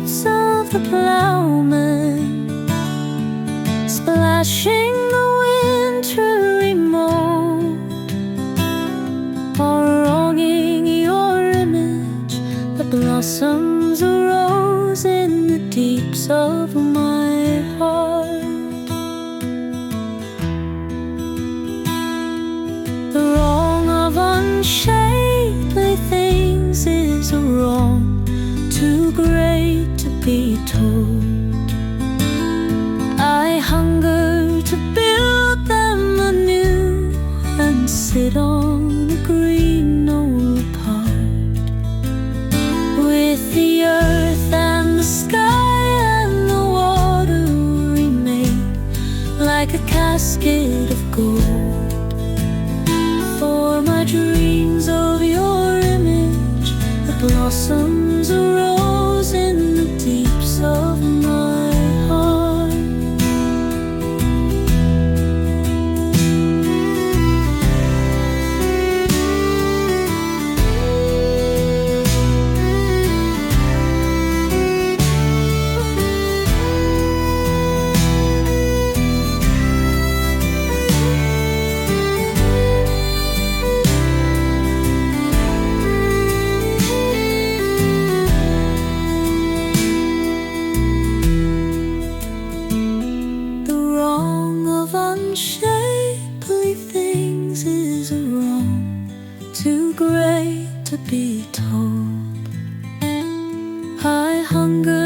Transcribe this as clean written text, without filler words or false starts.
footsteps of the plowman, splashing the wintry mold, or wronging your image that blossoms a rose in the deeps of my heart. The wrong of unshapely things is a wrong too great to be told. I hunger to build them anew and sit on a green knoll apart, with the earth and the sky and the water remain like a casket of gold. For my dreams of your image that blossoms a rose in the deeps of my heart. Unshapely things is a wrong too great to be told. I hunger